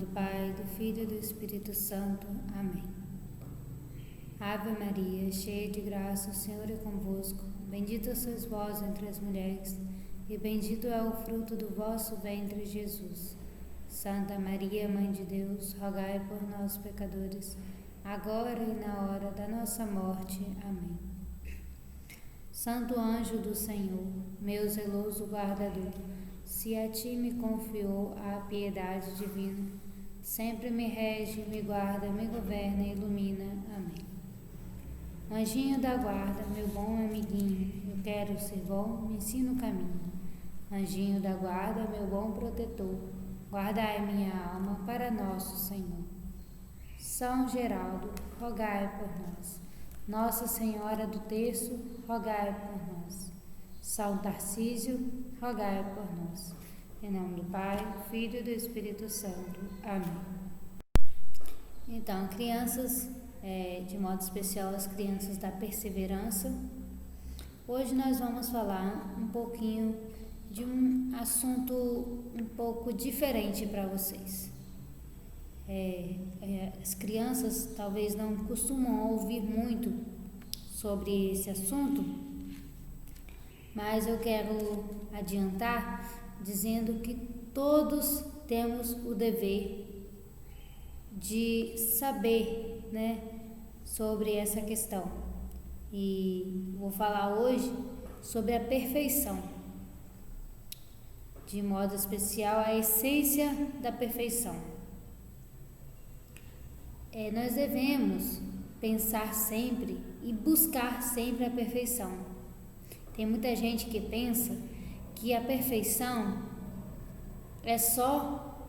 Pai, do Filho e do Espírito Santo. Amém. Ave Maria, cheia de graça, o Senhor é convosco. Bendita sois vós entre as mulheres, e bendito é o fruto do vosso ventre, Jesus. Santa Maria, Mãe de Deus, rogai por nós, pecadores, agora e na hora da nossa morte. Amém. Santo anjo do Senhor, meu zeloso guardador, se a ti me confiou a piedade divina, sempre me rege, me guarda, me governa e ilumina. Amém. Anjinho da guarda, meu bom amiguinho, eu quero ser bom, me ensina o caminho. Anjinho da guarda, meu bom protetor, guardai minha alma para nosso Senhor. São Geraldo, rogai por nós. Nossa Senhora do Terço, rogai por nós. São Tarcísio, rogai por nós. Em nome do Pai, do Filho e do Espírito Santo. Amém. Então, crianças, de modo especial as crianças da perseverança, hoje nós vamos falar um pouquinho de um assunto um pouco diferente para vocês. As crianças talvez não costumam ouvir muito sobre esse assunto, mas eu quero adiantar dizendo que todos temos o dever de saber, sobre essa questão. E vou falar hoje sobre a perfeição, de modo especial a essência da perfeição. Nós devemos pensar sempre e buscar sempre a perfeição. Tem muita gente que pensa que a perfeição é só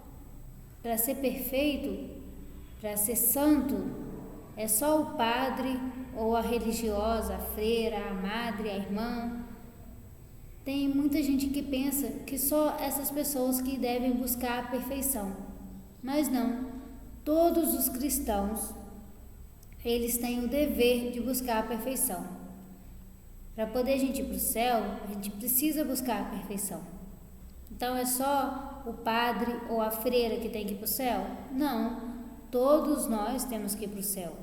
para ser perfeito, para ser santo, é só o padre ou a religiosa, a freira, a madre, a irmã. Tem muita gente que pensa que só essas pessoas que devem buscar a perfeição. Mas não, todos os cristãos, eles têm o dever de buscar a perfeição. Para poder a gente ir para o céu, a gente precisa buscar a perfeição. Então é só o padre ou a freira que tem que ir para o céu? Não, todos nós temos que ir para o céu.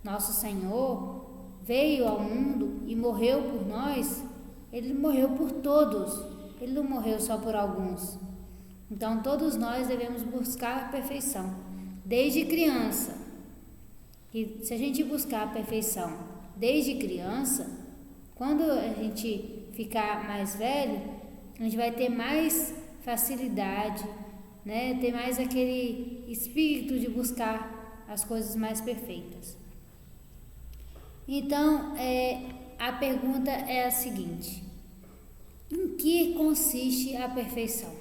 Nosso Senhor veio ao mundo e morreu por nós. Ele morreu por todos, ele não morreu só por alguns. Então todos nós devemos buscar a perfeição, desde criança. E se a gente buscar a perfeição desde criança, quando a gente ficar mais velho, a gente vai ter mais facilidade, ter mais aquele espírito de buscar as coisas mais perfeitas. Então, a pergunta é a seguinte: em que consiste a perfeição?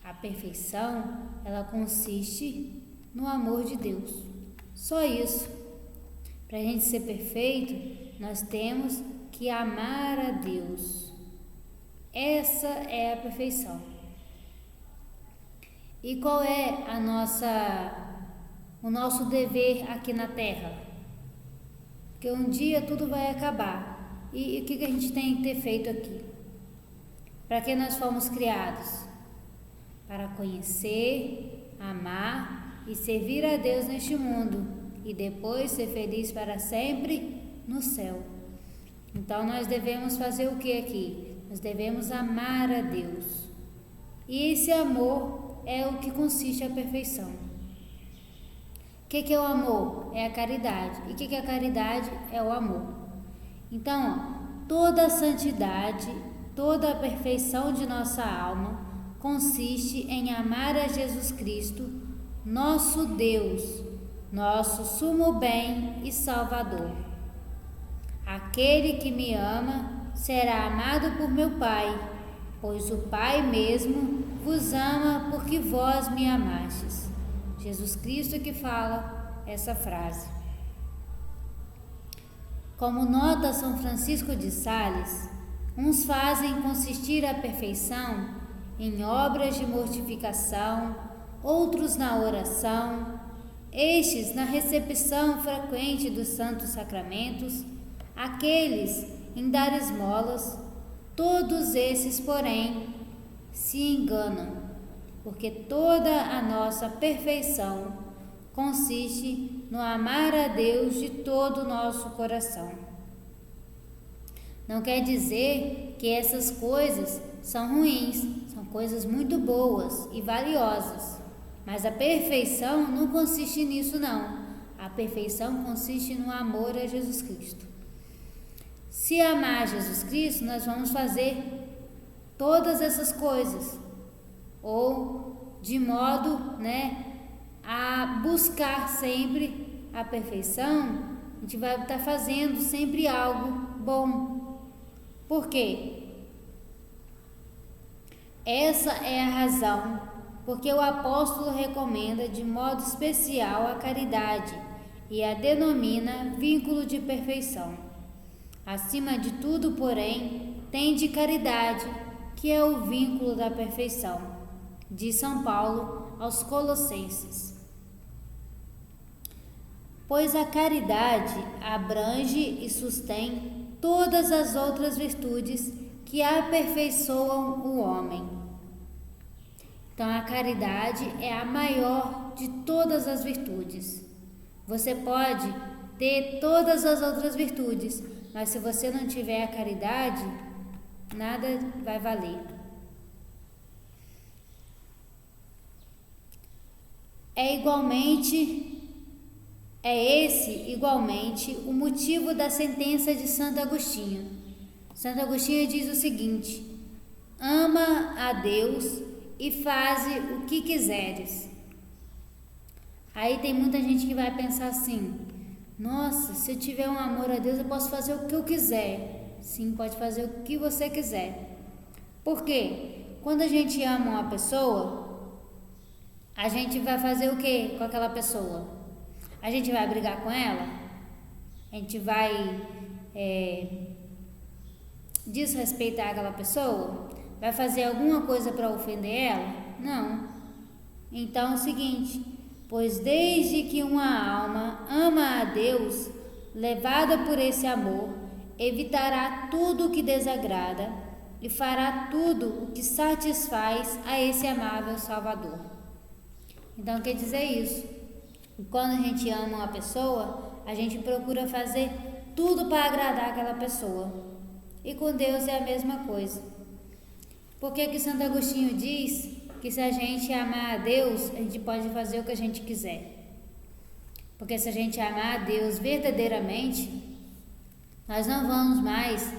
A perfeição, ela consiste no amor de Deus. Só isso. Para a gente ser perfeito, nós temos que amar a Deus. Essa é a perfeição. E qual é o nosso dever aqui na Terra? Porque um dia tudo vai acabar. E o que a gente tem que ter feito aqui? Para que nós fomos criados? Para conhecer, amar e servir a Deus neste mundo. E depois ser feliz para sempre no céu. Então nós devemos fazer o que aqui? Nós devemos amar a Deus. E esse amor é o que consiste a perfeição. O que é o amor? É a caridade. E o que é a caridade? É o amor. Então, toda a santidade, toda a perfeição de nossa alma consiste em amar a Jesus Cristo, nosso Deus, nosso sumo bem e Salvador. Aquele que me ama será amado por meu Pai, pois o Pai mesmo vos ama porque vós me amastes. Jesus Cristo que fala essa frase. Como nota São Francisco de Sales, uns fazem consistir a perfeição em obras de mortificação, outros na oração, estes na recepção frequente dos santos sacramentos, aqueles em dar esmolas, todos esses, porém, se enganam. porque toda a nossa perfeição consiste no amar a Deus de todo o nosso coração. Não quer dizer que essas coisas são ruins, são coisas muito boas e valiosas, mas a perfeição não consiste nisso não. A perfeição consiste no amor a Jesus Cristo. Se amar Jesus Cristo, nós vamos fazer todas essas coisas, ou de modo, a buscar sempre a perfeição, a gente vai estar fazendo sempre algo bom. Por quê? Essa é a razão porque o apóstolo recomenda de modo especial a caridade e a denomina vínculo de perfeição. Acima de tudo, porém, tende caridade, que é o vínculo da perfeição, diz São Paulo aos Colossenses. Pois a caridade abrange e sustém todas as outras virtudes que aperfeiçoam o homem. Então, a caridade é a maior de todas as virtudes. Você pode ter todas as outras virtudes, mas se você não tiver a caridade, nada vai valer. É esse igualmente o motivo da sentença de Santo Agostinho. Santo Agostinho diz o seguinte: ama a Deus e faze o que quiseres. Aí tem muita gente que vai pensar assim: nossa, se eu tiver um amor a Deus, eu posso fazer o que eu quiser. Sim, pode fazer o que você quiser. Por quê? Quando a gente ama uma pessoa, a gente vai fazer o que com aquela pessoa? A gente vai brigar com ela? A gente vai desrespeitar aquela pessoa? Vai fazer alguma coisa para ofender ela? Não. Então é o seguinte: pois desde que uma alma ama a Deus, levada por esse amor, evitará tudo o que desagrada e fará tudo o que satisfaz a esse amável Salvador. Então quer dizer isso: quando a gente ama uma pessoa, a gente procura fazer tudo para agradar aquela pessoa. E com Deus é a mesma coisa. Por que Santo Agostinho diz que se a gente amar a Deus, a gente pode fazer o que a gente quiser? Porque se a gente amar a Deus verdadeiramente, nós não vamos mais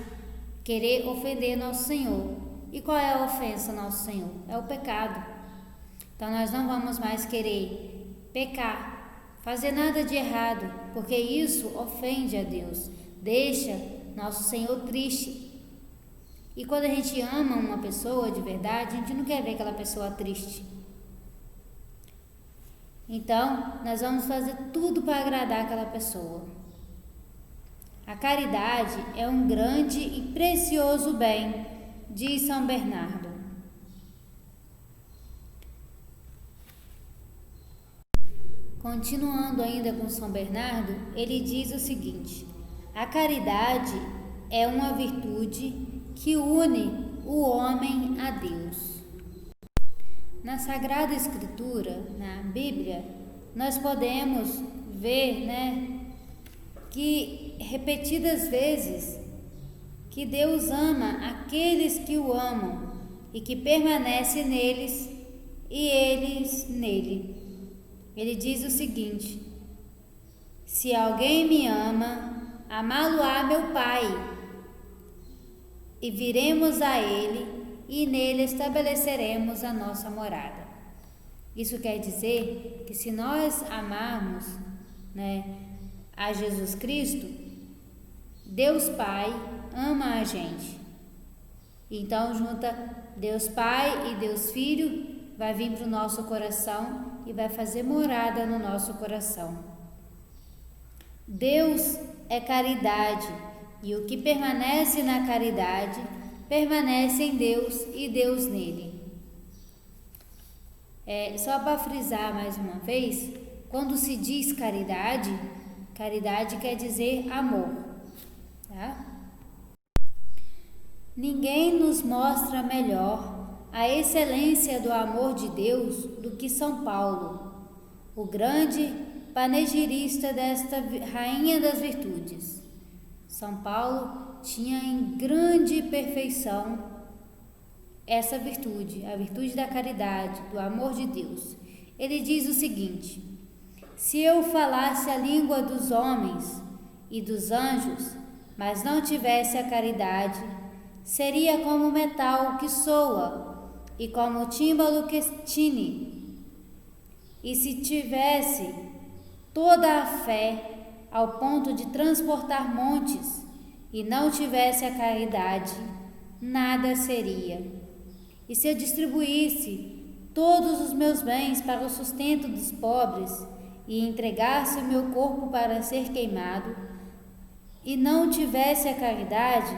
querer ofender nosso Senhor. E qual é a ofensa ao nosso Senhor? É o pecado. Então nós não vamos mais querer pecar, fazer nada de errado, porque isso ofende a Deus, deixa nosso Senhor triste. E quando a gente ama uma pessoa de verdade, a gente não quer ver aquela pessoa triste. Então, nós vamos fazer tudo para agradar aquela pessoa. A caridade é um grande e precioso bem, diz São Bernardo. Continuando ainda com São Bernardo, ele diz o seguinte: a caridade é uma virtude que une o homem a Deus. Na Sagrada Escritura, na Bíblia, nós podemos ver, que repetidas vezes que Deus ama aqueles que o amam e que permanecem neles e eles nele. Ele diz o seguinte: se alguém me ama, amá-lo-á meu Pai, e viremos a ele, e nele estabeleceremos a nossa morada. Isso quer dizer que se nós amarmos, a Jesus Cristo, Deus Pai ama a gente. Então junta Deus Pai e Deus Filho, vai vir para o nosso coração e vai fazer morada no nosso coração. Deus é caridade, e o que permanece na caridade, permanece em Deus e Deus nele. Só para frisar mais uma vez, quando se diz caridade, caridade quer dizer amor. Tá? Ninguém nos mostra melhor a excelência do amor de Deus do que São Paulo, o grande panegirista desta rainha das virtudes. São Paulo tinha em grande perfeição essa virtude, a virtude da caridade, do amor de Deus. Ele diz o seguinte: se eu falasse a língua dos homens e dos anjos, mas não tivesse a caridade, seria como metal que soa e como tímbalo que tine. E se tivesse toda a fé ao ponto de transportar montes e não tivesse a caridade, nada seria. E se eu distribuísse todos os meus bens para o sustento dos pobres e entregasse o meu corpo para ser queimado e não tivesse a caridade,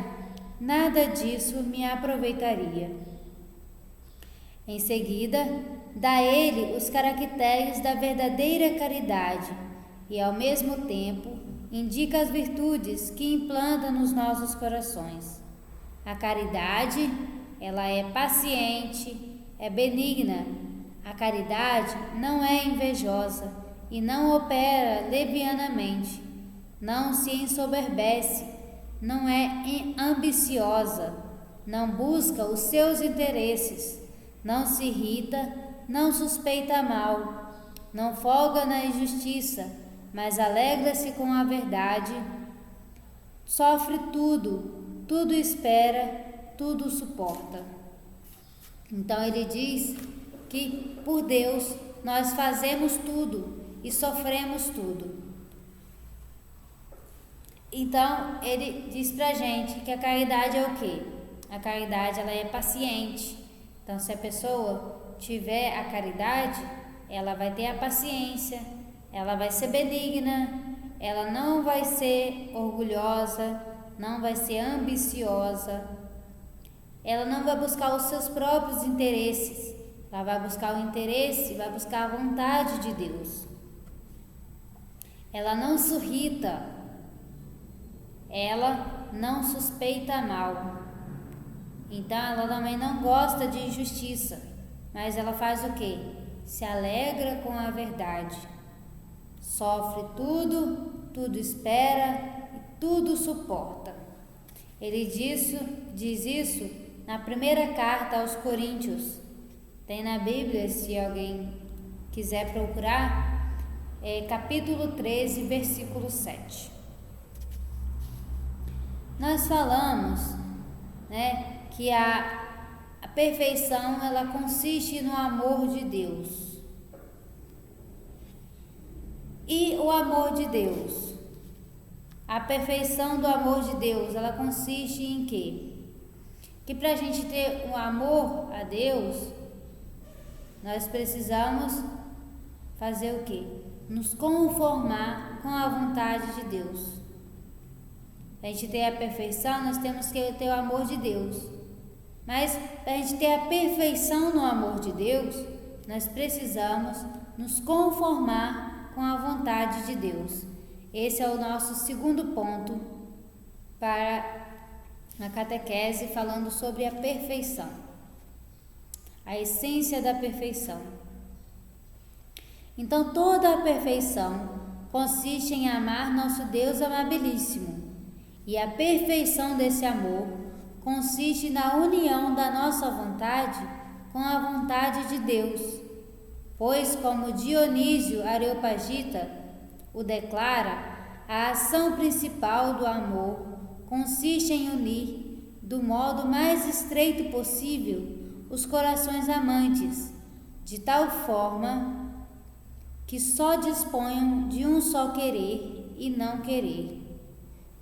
nada disso me aproveitaria. Em seguida, dá ele os caracteres da verdadeira caridade e, ao mesmo tempo, indica as virtudes que implanta nos nossos corações. A caridade, ela é paciente, é benigna. A caridade não é invejosa e não opera levianamente, não se ensoberbece, não é ambiciosa, não busca os seus interesses, não se irrita, não suspeita mal, não folga na injustiça, mas alegra-se com a verdade, sofre tudo, tudo espera, tudo suporta. Então ele diz que por Deus nós fazemos tudo e sofremos tudo. Então ele diz pra gente que a caridade é o quê? A caridade, ela é paciente. Então se a pessoa tiver a caridade, ela vai ter a paciência, ela vai ser benigna, ela não vai ser orgulhosa, não vai ser ambiciosa, ela não vai buscar os seus próprios interesses, ela vai buscar o interesse, vai buscar a vontade de Deus. Ela não se irrita, ela não suspeita mal. Então ela também não gosta de injustiça, mas ela faz o quê? Se alegra com a verdade. Sofre tudo, tudo espera e tudo suporta. Ele diz isso na primeira carta aos Coríntios. Tem na Bíblia, se alguém quiser procurar, capítulo 13, versículo 7. Nós falamos, que a perfeição, ela consiste no amor de Deus. E o amor de Deus, a perfeição do amor de Deus, ela consiste em quê? Que para a gente ter um amor a Deus, nós precisamos fazer o quê? Nos conformar com a vontade de Deus. Para a gente ter a perfeição, nós temos que ter o amor de Deus. Mas para a gente ter a perfeição no amor de Deus, nós precisamos nos conformar com a vontade de Deus. Esse é o nosso segundo ponto para a catequese, falando sobre a perfeição, a essência da perfeição. Então, toda a perfeição consiste em amar nosso Deus amabilíssimo, e a perfeição desse amor consiste na união da nossa vontade com a vontade de Deus, pois, como Dionísio Areopagita o declara, a ação principal do amor consiste em unir, do modo mais estreito possível, os corações amantes, de tal forma que só disponham de um só querer e não querer.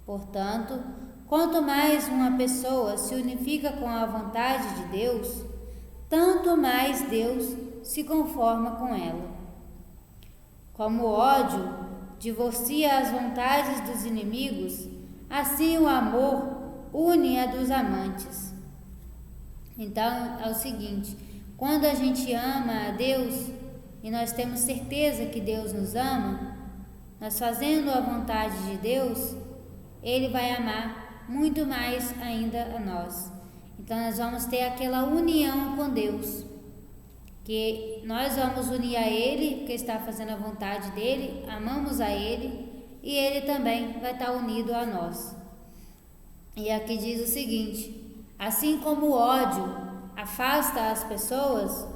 Portanto, quanto mais uma pessoa se unifica com a vontade de Deus, tanto mais Deus se conforma com ela. Como o ódio divorcia as vontades dos inimigos, assim o amor une a dos amantes. Então é o seguinte: quando a gente ama a Deus e nós temos certeza que Deus nos ama, nós fazendo a vontade de Deus, Ele vai amar muito mais ainda a nós. Então nós vamos ter aquela união com Deus, que nós vamos unir a Ele, porque está fazendo a vontade dEle, amamos a Ele, e Ele também vai estar unido a nós. E aqui diz o seguinte: assim como o ódio afasta as pessoas,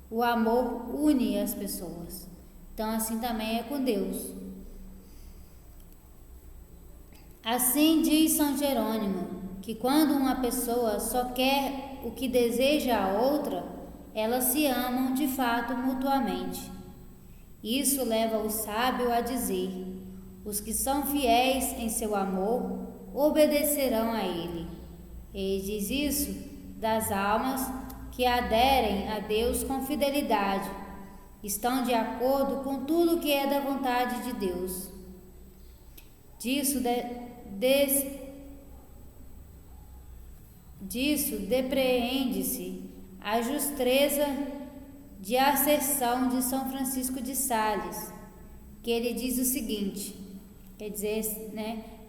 o amor une as pessoas. Então assim também é com Deus. Assim diz São Jerônimo, que quando uma pessoa só quer o que deseja a outra, elas se amam de fato mutuamente. Isso leva o sábio a dizer: os que são fiéis em seu amor obedecerão a ele. Ele diz isso das almas que aderem a Deus com fidelidade, estão de acordo com tudo que é da vontade de Deus. Disso depreende-se a justeza de asserção de São Francisco de Sales, que ele diz o seguinte, quer dizer,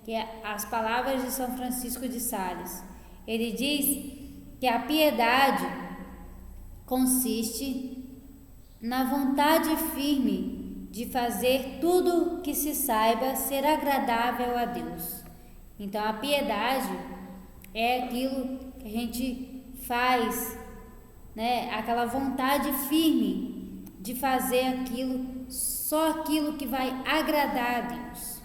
que as palavras de São Francisco de Sales, ele diz que a piedade consiste na vontade firme de fazer tudo que se saiba ser agradável a Deus. Então a piedade é aquilo que a gente faz, aquela vontade firme de fazer só aquilo que vai agradar a Deus.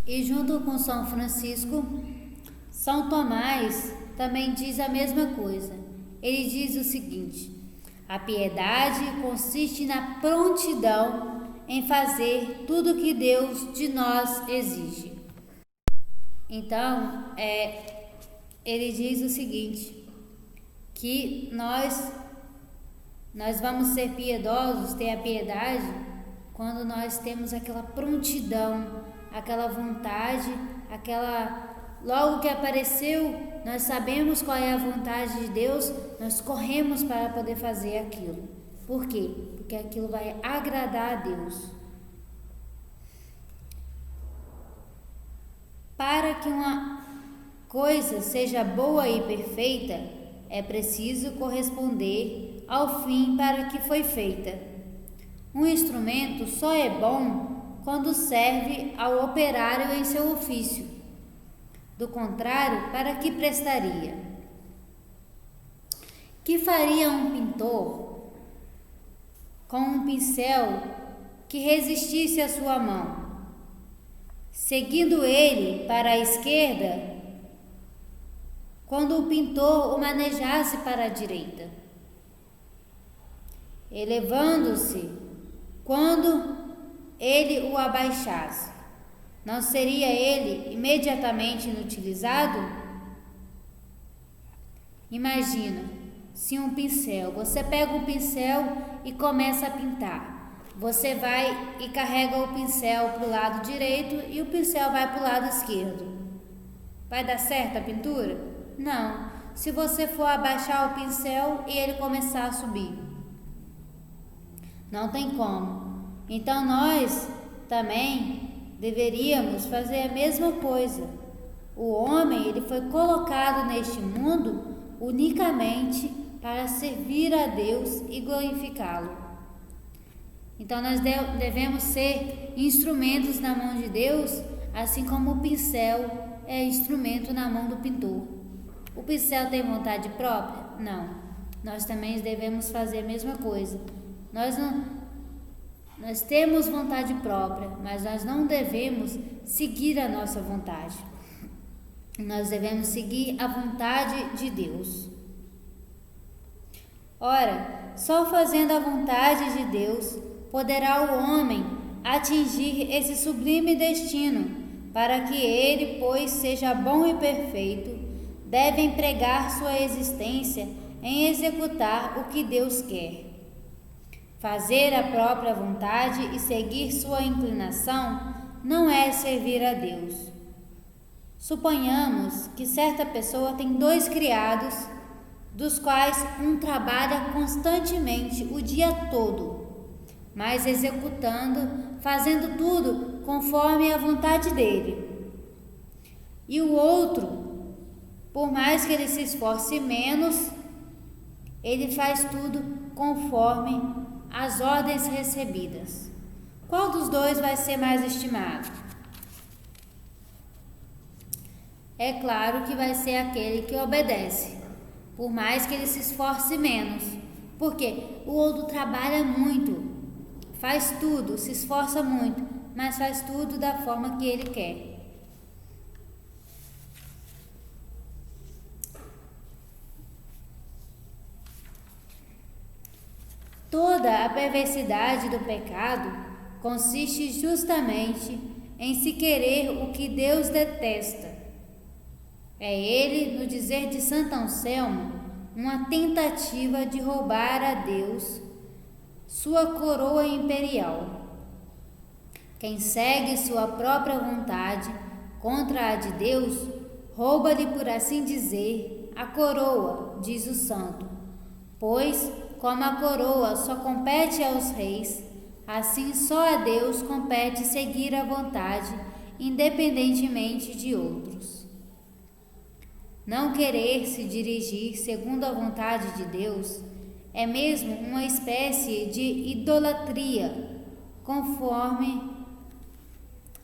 E junto com São Francisco, São Tomás também diz a mesma coisa. Ele diz o seguinte: a piedade consiste na prontidão em fazer tudo que Deus de nós exige. Então, ele diz o seguinte, que nós vamos ser piedosos, ter a piedade, quando nós temos aquela prontidão, aquela vontade, logo que apareceu, nós sabemos qual é a vontade de Deus, nós corremos para poder fazer aquilo. Por quê? Porque aquilo vai agradar a Deus. Para que uma coisa seja boa e perfeita, é preciso corresponder ao fim para que foi feita. Um instrumento só é bom quando serve ao operário em seu ofício. Do contrário, para que prestaria? Que faria um pintor com um pincel que resistisse à sua mão, seguindo ele para a esquerda, quando o pintor o manejasse para a direita, elevando-se quando ele o abaixasse? Não seria ele imediatamente inutilizado? Imagina, se um pincel, você pega um pincel e começa a pintar. Você vai e carrega o pincel para o lado direito e o pincel vai para o lado esquerdo. Vai dar certo a pintura? Não. Se você for abaixar o pincel e ele começar a subir, não tem como. Então nós também deveríamos fazer a mesma coisa. O homem, ele foi colocado neste mundo unicamente para servir a Deus e glorificá-lo. Então nós devemos ser instrumentos na mão de Deus, assim como o pincel é instrumento na mão do pintor. O pincel tem vontade própria? Não. Nós também devemos fazer a mesma coisa. Nós temos vontade própria, mas nós não devemos seguir a nossa vontade. Nós devemos seguir a vontade de Deus. Ora, só fazendo a vontade de Deus poderá o homem atingir esse sublime destino. Para que ele, pois, seja bom e perfeito, deve empregar sua existência em executar o que Deus quer. Fazer a própria vontade e seguir sua inclinação não é servir a Deus. Suponhamos que certa pessoa tem 2 criados, dos quais um trabalha constantemente o dia todo, mas fazendo tudo conforme a vontade dele. E o outro Por mais que ele se esforce menos, ele faz tudo conforme as ordens recebidas. Qual dos dois vai ser mais estimado? É claro que vai ser aquele que obedece, por mais que ele se esforce menos. Porque o outro trabalha muito, faz tudo, se esforça muito, mas faz tudo da forma que ele quer. Toda a perversidade do pecado consiste justamente em se querer o que Deus detesta. É ele, no dizer de Santo Anselmo, uma tentativa de roubar a Deus sua coroa imperial. Quem segue sua própria vontade contra a de Deus, rouba-lhe, por assim dizer, a coroa, diz o santo. Pois, como a coroa só compete aos reis, assim só a Deus compete seguir a vontade, independentemente de outros. Não querer se dirigir segundo a vontade de Deus é mesmo uma espécie de idolatria, conforme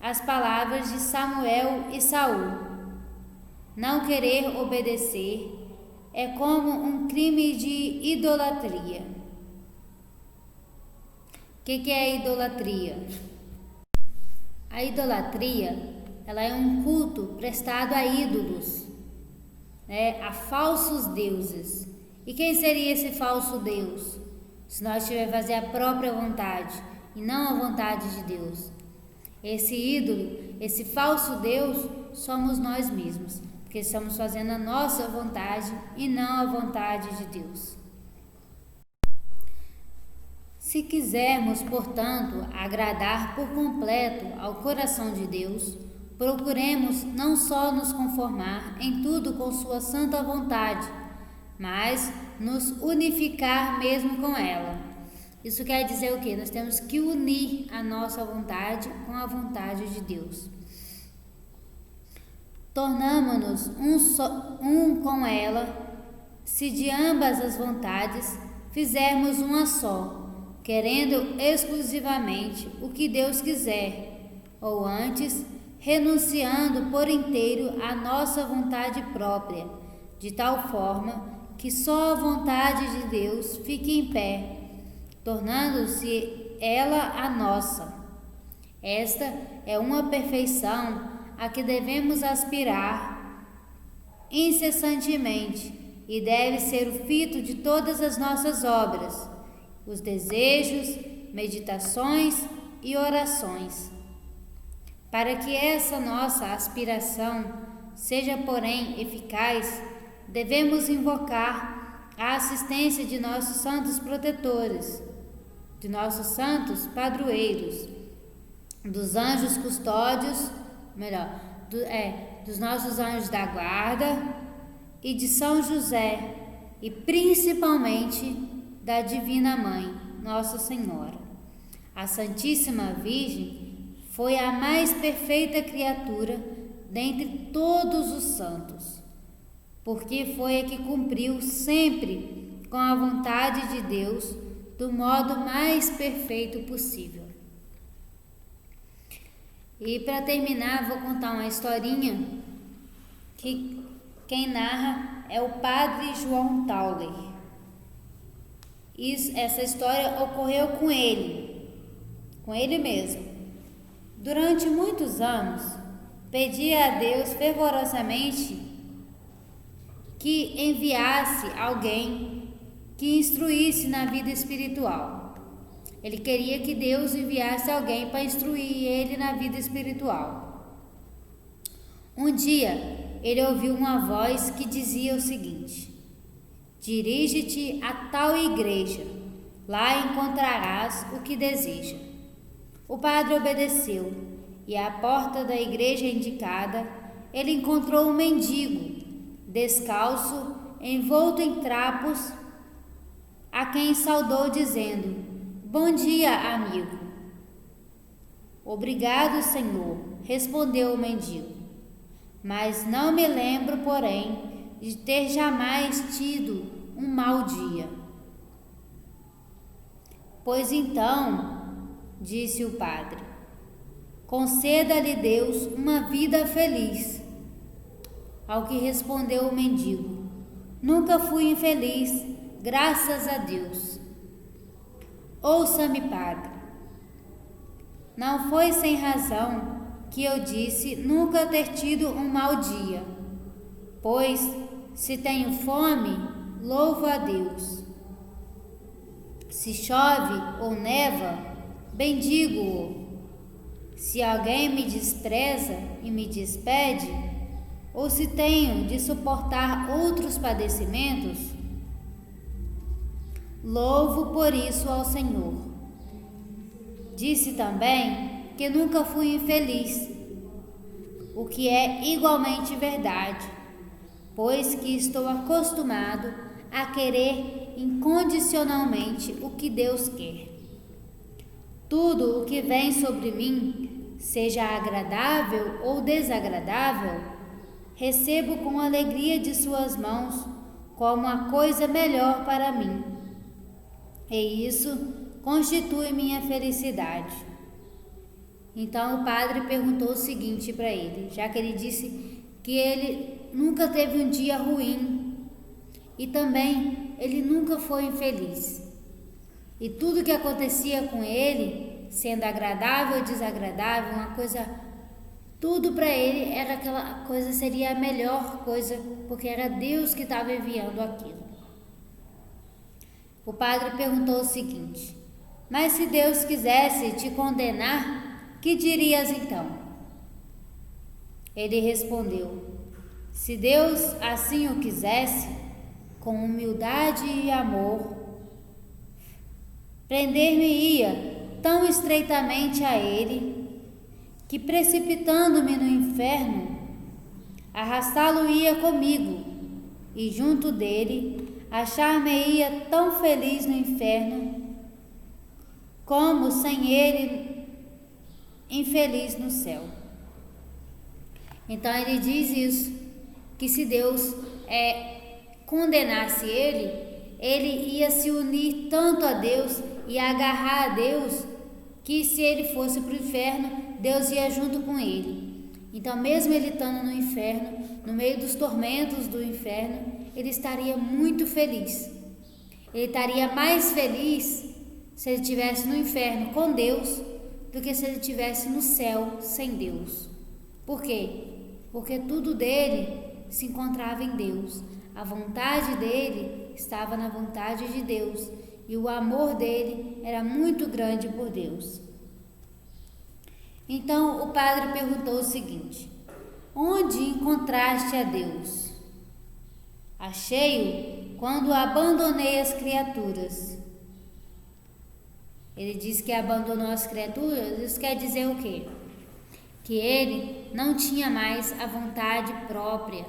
as palavras de Samuel e Saul. Não querer obedecer é como um crime de idolatria. O que é idolatria? A idolatria, ela é um culto prestado a ídolos, a falsos deuses. E quem seria esse falso Deus? Se nós tivermos fazer a própria vontade e não a vontade de Deus. Esse ídolo, esse falso Deus, somos nós mesmos, porque estamos fazendo a nossa vontade e não a vontade de Deus. Se quisermos, portanto, agradar por completo ao coração de Deus, procuremos não só nos conformar em tudo com sua santa vontade, mas nos unificar mesmo com ela. Isso quer dizer o quê? Nós temos que unir a nossa vontade com a vontade de Deus. Tornamo-nos um com ela, se de ambas as vontades fizermos uma só, querendo exclusivamente o que Deus quiser, ou antes, renunciando por inteiro à nossa vontade própria, de tal forma que só a vontade de Deus fique em pé, tornando-se ela a nossa. Esta é uma perfeição a que devemos aspirar incessantemente e deve ser o fito de todas as nossas obras, os desejos, meditações e orações. Para que essa nossa aspiração seja, porém, eficaz, devemos invocar a assistência de nossos santos protetores, de nossos santos padroeiros, dos anjos custódios, dos nossos anjos da guarda e de São José, e principalmente da Divina Mãe, Nossa Senhora. A Santíssima Virgem foi a mais perfeita criatura dentre todos os santos, porque foi a que cumpriu sempre com a vontade de Deus do modo mais perfeito possível. E para terminar, vou contar uma historinha que quem narra é o Padre João Tauler. Essa história ocorreu com ele mesmo. Durante muitos anos, pedia a Deus fervorosamente que enviasse alguém que instruísse na vida espiritual. Ele queria que Deus enviasse alguém para instruir ele na vida espiritual. Um dia, ele ouviu uma voz que dizia o seguinte: dirige-te a tal igreja, lá encontrarás o que deseja. O padre obedeceu, e à porta da igreja indicada, ele encontrou um mendigo, descalço, envolto em trapos, a quem saudou dizendo: bom dia, amigo. Obrigado, Senhor, respondeu o mendigo. Mas não me lembro, porém, de ter jamais tido um mau dia. Pois então, disse o padre, conceda-lhe Deus uma vida feliz. Ao que respondeu o mendigo, nunca fui infeliz, graças a Deus. Ouça-me, padre. Não foi sem razão que eu disse nunca ter tido um mau dia, pois, se tenho fome, louvo a Deus. Se chove ou neva, bendigo-o. Se alguém me despreza e me despede, ou se tenho de suportar outros padecimentos, louvo por isso ao Senhor. Disse também que nunca fui infeliz, o que é igualmente verdade, pois que estou acostumado a querer incondicionalmente o que Deus quer. Tudo o que vem sobre mim, seja agradável ou desagradável, recebo com alegria de suas mãos como a coisa melhor para mim. E isso constitui minha felicidade. Então o padre perguntou o seguinte para ele, já que ele disse que ele nunca teve um dia ruim e também ele nunca foi infeliz. E tudo que acontecia com ele, sendo agradável ou desagradável, uma coisa, tudo para ele era aquela coisa, seria a melhor coisa, porque era Deus que estava enviando aquilo. O padre perguntou o seguinte, mas se Deus quisesse te condenar, que dirias então? Ele respondeu, se Deus assim o quisesse, com humildade e amor, prender-me-ia tão estreitamente a ele, que precipitando-me no inferno, arrastá-lo-ia comigo, e junto dele achar-me-ia tão feliz no inferno, como sem ele infeliz no céu. Então ele diz isso, que se Deus condenasse ele ia se unir tanto a Deus e agarrar a Deus, que se ele fosse para o inferno, Deus ia junto com ele. Então mesmo ele estando no inferno, no meio dos tormentos do inferno, ele estaria muito feliz. Ele estaria mais feliz se ele estivesse no inferno com Deus do que se ele estivesse no céu sem Deus. Por quê? Porque tudo dele se encontrava em Deus. A vontade dele estava na vontade de Deus e o amor dele era muito grande por Deus. Então o padre perguntou o seguinte, onde encontraste a Deus? Achei-o quando abandonei as criaturas. Ele diz que abandonou as criaturas, isso quer dizer o quê? Que ele não tinha mais a vontade própria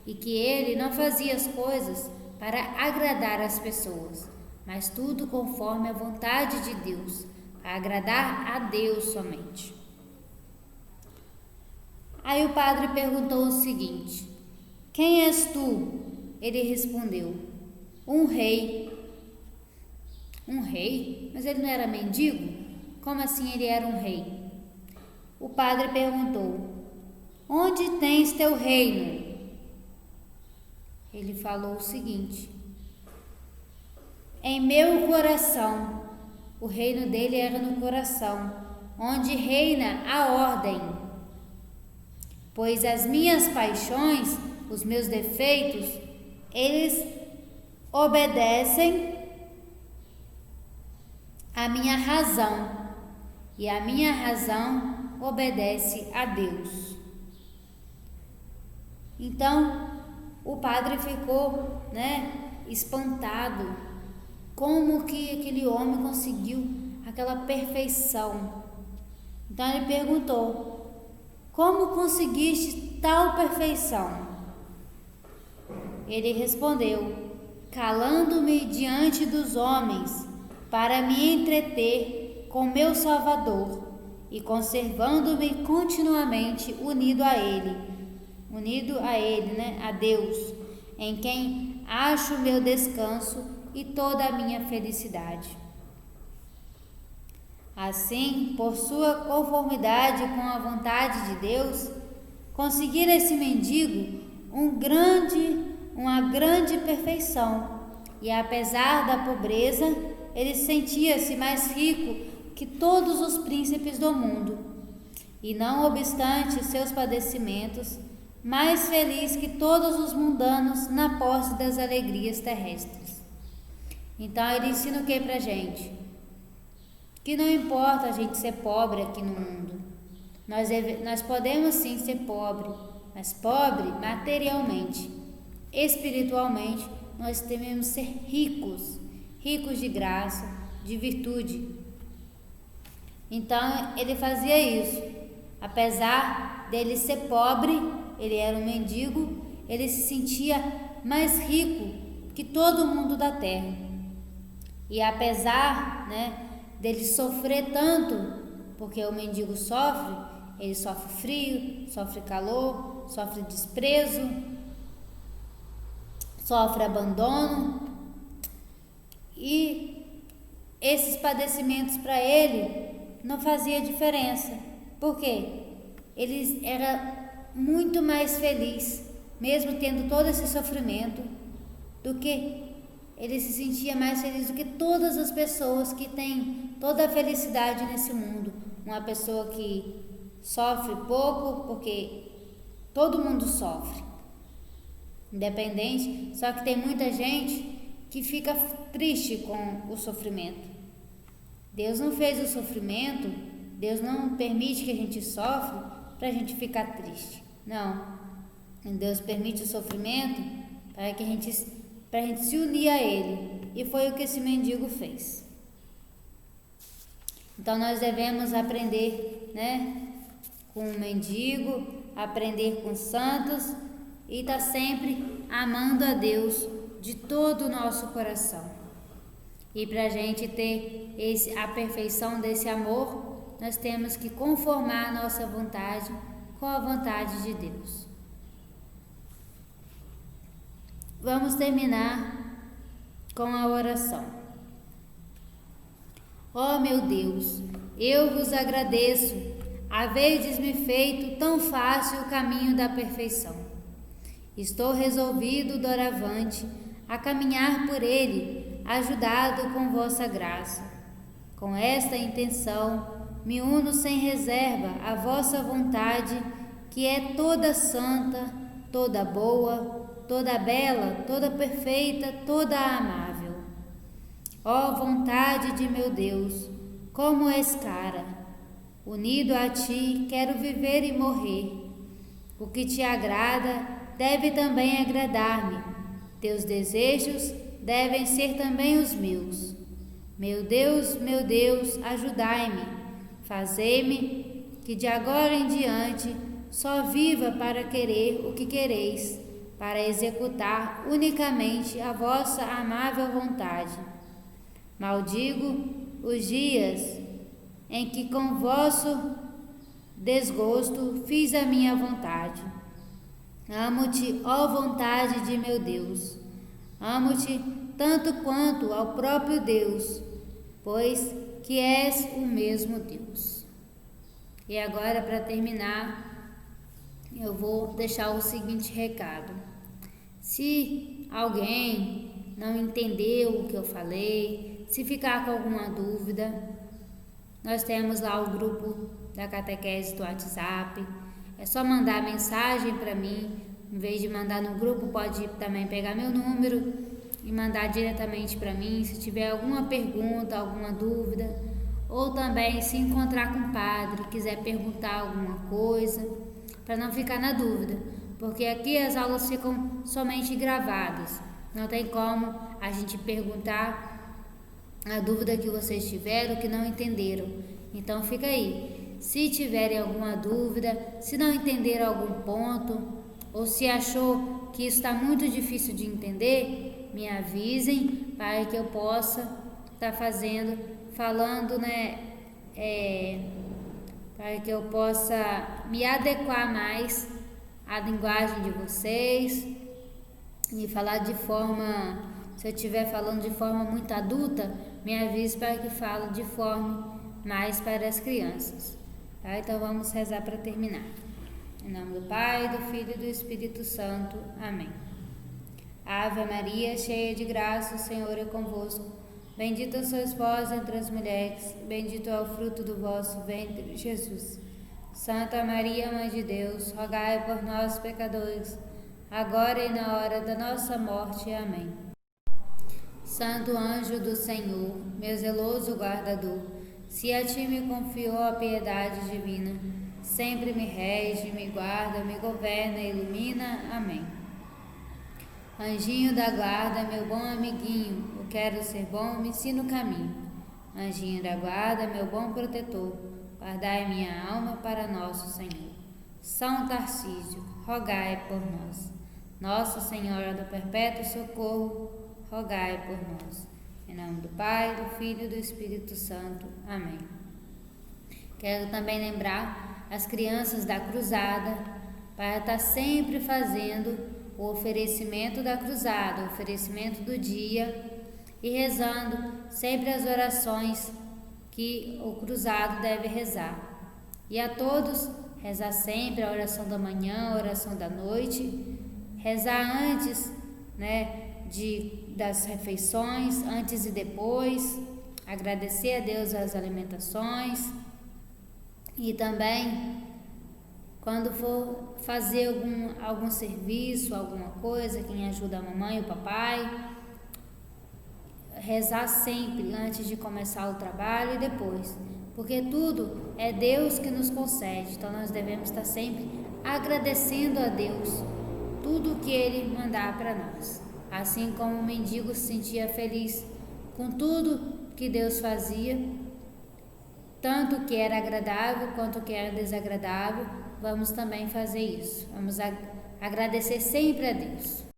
e que ele não fazia as coisas para agradar as pessoas, mas tudo conforme a vontade de Deus, para agradar a Deus somente. Aí o padre perguntou o seguinte, quem és tu? Ele respondeu, um rei. Um rei? Mas ele não era mendigo? Como assim ele era um rei? O padre perguntou, onde tens teu reino? Ele falou o seguinte, em meu coração. O reino dele era no coração, onde reina a ordem. Pois as minhas paixões, os meus defeitos, eles obedecem à minha razão, e a minha razão obedece a Deus. Então, o padre ficou, espantado, como que aquele homem conseguiu aquela perfeição. Então ele perguntou, como conseguiste tal perfeição? Ele respondeu, calando-me diante dos homens, para me entreter com meu Salvador e conservando-me continuamente unido a Ele, a Deus, em quem acho meu descanso e toda a minha felicidade. Assim, por sua conformidade com a vontade de Deus, conseguira esse mendigo uma grande perfeição, e apesar da pobreza, ele sentia-se mais rico que todos os príncipes do mundo, e não obstante seus padecimentos, mais feliz que todos os mundanos na posse das alegrias terrestres. Então ele ensina o que pra gente? Que não importa a gente ser pobre aqui no mundo. Nós podemos sim ser pobre, mas pobre materialmente. Espiritualmente, nós devemos ser ricos, ricos de graça, de virtude. Então ele fazia isso. Apesar dele ser pobre, ele era um mendigo, ele se sentia mais rico que todo mundo da terra. E apesar, dele sofrer tanto, porque o mendigo sofre, ele sofre frio, sofre calor, sofre desprezo, sofre abandono, e esses padecimentos para ele não fazia diferença. Por quê? Ele era muito mais feliz, mesmo tendo todo esse sofrimento, ele se sentia mais feliz do que todas as pessoas que têm toda a felicidade nesse mundo. Uma pessoa que sofre pouco, porque todo mundo sofre, independente, só que tem muita gente que fica triste com o sofrimento. Deus não fez o sofrimento, Deus não permite que a gente sofra para a gente ficar triste. Não, Deus permite o sofrimento para a gente se unir a Ele, e foi o que esse mendigo fez. Então nós devemos aprender, com o mendigo, aprender com os santos e estar sempre amando a Deus de todo o nosso coração. E para a gente ter a perfeição desse amor, nós temos que conformar a nossa vontade com a vontade de Deus. Vamos terminar com a oração. Ó meu Deus, eu vos agradeço, haverdes-me feito tão fácil o caminho da perfeição. Estou resolvido doravante a caminhar por ele, ajudado com vossa graça. Com esta intenção, me uno sem reserva à vossa vontade, que é toda santa, toda boa, toda bela, toda perfeita, toda amável. Ó vontade de meu Deus, como és cara! Unido a ti, quero viver e morrer. O que te agrada deve também agradar-me. Teus desejos devem ser também os meus. Meu Deus, ajudai-me. Fazei-me que de agora em diante só viva para querer o que quereis, para executar unicamente a vossa amável vontade. Maldigo os dias em que com vosso desgosto fiz a minha vontade. Amo-te, ó vontade de meu Deus. Amo-te tanto quanto ao próprio Deus, pois que és o mesmo Deus. E agora, para terminar, eu vou deixar o seguinte recado. Se alguém não entendeu o que eu falei, se ficar com alguma dúvida, nós temos lá o grupo da catequese do WhatsApp. É só mandar mensagem para mim. Em vez de mandar no grupo, pode também pegar meu número e mandar diretamente para mim, se tiver alguma pergunta, alguma dúvida, ou também se encontrar com o padre, quiser perguntar alguma coisa, para não ficar na dúvida, porque aqui as aulas ficam somente gravadas, não tem como a gente perguntar a dúvida que vocês tiveram, que não entenderam. Então fica aí, se tiverem alguma dúvida, se não entenderam algum ponto, ou se achou que isso está muito difícil de entender, me avisem para que eu possa estar falando, para que eu possa me adequar mais à linguagem de vocês e falar de forma, se eu estiver falando de forma muito adulta, me avise para que fale de forma mais para as crianças. Tá? Então vamos rezar para terminar. Em nome do Pai, do Filho e do Espírito Santo. Amém. Ave Maria, cheia de graça, o Senhor é convosco. Bendita sois vós entre as mulheres, bendito é o fruto do vosso ventre, Jesus. Santa Maria, Mãe de Deus, rogai por nós, pecadores, agora e na hora da nossa morte. Amém. Santo anjo do Senhor, meu zeloso guardador, se a ti me confiou a piedade divina, sempre me rege, me guarda, me governa e ilumina. Amém. Anjinho da guarda, meu bom amiguinho, eu quero ser bom, me ensina o caminho. Anjinho da guarda, meu bom protetor, guardai minha alma para nosso Senhor. São Tarcísio, rogai por nós. Nossa Senhora do Perpétuo Socorro, rogai por nós. Em nome do Pai, do Filho e do Espírito Santo. Amém. Quero também lembrar as crianças da cruzada para estar sempre fazendo o oferecimento da cruzada, o oferecimento do dia e rezando sempre as orações que o cruzado deve rezar. E a todos, rezar sempre a oração da manhã, a oração da noite, rezar antes, das refeições, antes e depois, agradecer a Deus as alimentações e também quando for fazer algum serviço, alguma coisa, quem ajuda a mamãe e o papai, rezar sempre antes de começar o trabalho e depois, porque tudo é Deus que nos concede, então nós devemos estar sempre agradecendo a Deus tudo que Ele mandar para nós. Assim como o mendigo se sentia feliz com tudo que Deus fazia, tanto que era agradável quanto que era desagradável, vamos também fazer isso. Vamos agradecer sempre a Deus.